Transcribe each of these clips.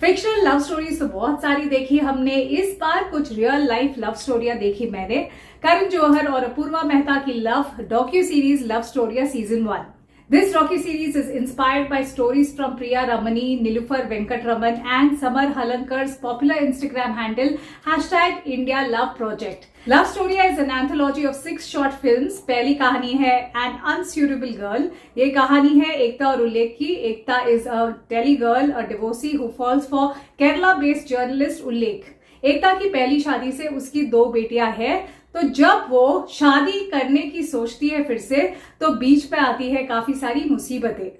Fictional love stories तो बहुत सारी देखी हमने। इस बार कुछ रियल लाइफ लव स्टोरियां देखी मैंने। करण जौहर और अपूर्वा मेहता की लव डॉक्यू सीरीज लव स्टोरिया season 1। This docu-series is inspired by stories from Priya Ramani, Nilufar Venkatraman and Samar Halankar's popular Instagram handle #IndiaLoveProject. Love Storia is an anthology of 6 short films. पहली कहानी है An Unsuitable Girl. ये कहानी है एकता और उल्लेख की। एकता is a Delhi girl, a divorcee who falls for Kerala-based journalist उल्लेख। एकता की पहली शादी से उसकी 2 बेटियां हैं। तो जब वो शादी करने की सोचती है फिर से, तो बीच पे आती है काफी सारी मुसीबतें।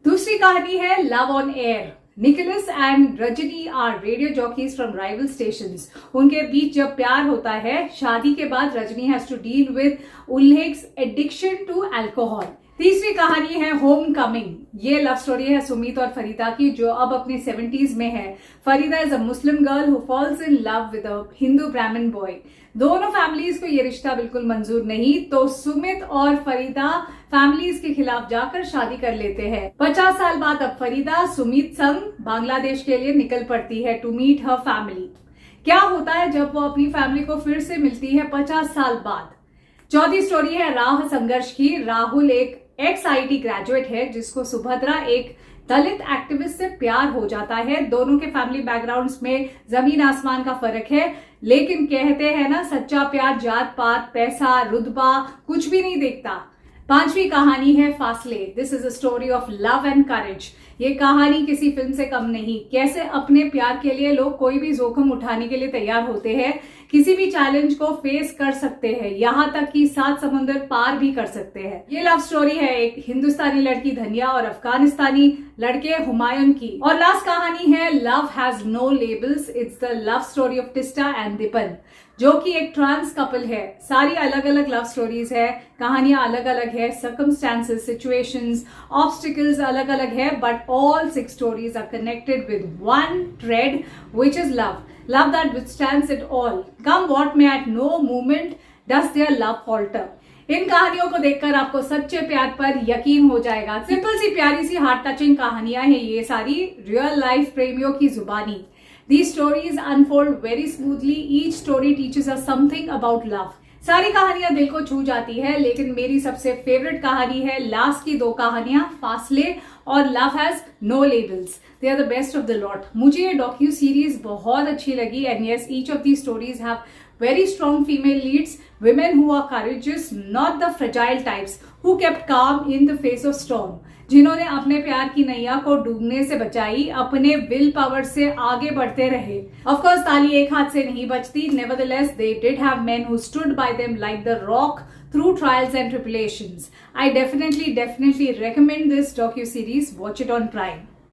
दूसरी कहानी है love on air. Nicholas and Rajni are radio jockeys from rival stations. उनके बीच जब प्यार होता है, शादी के बाद Rajni has to deal with Ullekh's addiction to alcohol. तीसरी कहानी है होम कमिंग। ये लव स्टोरी है सुमित और फरीदा की, जो अब अपनी 70s में है। Farida is a Muslim girl who falls in love with a Hindu ब्राह्मण बॉय। दोनों फैमिलीज को ये रिश्ता बिल्कुल मंजूर नहीं, तो सुमित और फरीदा फैमिलीज के खिलाफ जाकर शादी कर लेते हैं। 50 साल बाद अब फरीदा सुमित संग बांग्लादेश के लिए निकल पड़ती है टू मीट हर फैमिली। क्या होता है जब वो अपनी फैमिली को फिर से मिलती है 50 साल बाद। चौथी स्टोरी है राह संघर्ष की। राहुल एक ex-IIT ग्रेजुएट है जिसको सुभद्रा एक दलित एक्टिविस्ट से प्यार हो जाता है। दोनों के फैमिली बैकग्राउंड्स में जमीन आसमान का फर्क है, लेकिन कहते हैं ना, सच्चा प्यार जात पात पैसा रुतबा कुछ भी नहीं देखता। पांचवी कहानी है फासले। This is a story of love and courage. ये कहानी किसी फिल्म से कम नहीं। कैसे अपने प्यार के लिए लोग कोई भी जोखिम उठाने के लिए तैयार होते हैं, किसी भी चैलेंज को फेस कर सकते हैं, यहाँ तक कि 7 समुंदर पार भी कर सकते हैं। ये लव स्टोरी है एक हिंदुस्तानी लड़की धनिया और अफगानिस्तानी लड़के हुमायूं की। और लास्ट कहानी है love has no labels. It's the love story of Tista and Dipan, जो कि एक ट्रांस कपल है। सारी अलग अलग लव स्टोरीज है, कहानियां अलग अलग है, सर्कमस्टांसेस, सिचुएशंस, ऑब्स्टिकल्स अलग अलग है, but all 6 stories are connected with one thread which is love. Love that withstands it all. Come what may, at no moment does their love falter. इन कहानियों को देखकर आपको सच्चे प्यार पर यकीन हो जाएगा। सिंपल सी प्यारी सी हार्ट टचिंग कहानियां हैं ये सारी, रियल लाइफ प्रेमियों की जुबानी। These stories unfold very smoothly. Each story teaches us something about love. सारी कहानियां दिल को छू जाती है, लेकिन मेरी सबसे फेवरेट कहानी है लास्ट की 2 कहानियां, फासले और love has no labels. They are the best of the lot. मुझे ये डॉक्यू सीरीज बहुत अच्छी लगी। And yes, each of the stories have very strong female leads, women who are courageous, not the fragile types who kept calm in the face of storm. जिन्होंने अपने प्यार की नैया को डूबने से बचाई, अपने विल पावर से आगे बढ़ते रहे। Of course, ताली एक हाथ से नहीं बजती. Nevertheless, they did have men who stood by them like the rock through trials and tribulations. I definitely recommend this docu-series. Watch it on Prime.